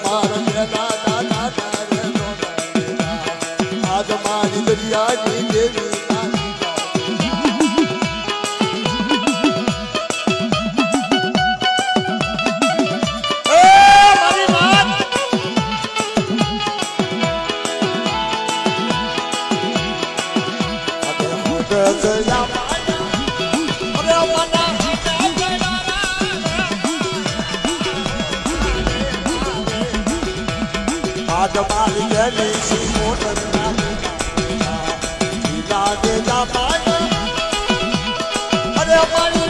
મારા મેલા દાદા તારે નો આજ મારી દરિયાની દેવી આજ મારી ગલી સી મોટર ના લાગે જા પાણી અરે પાણી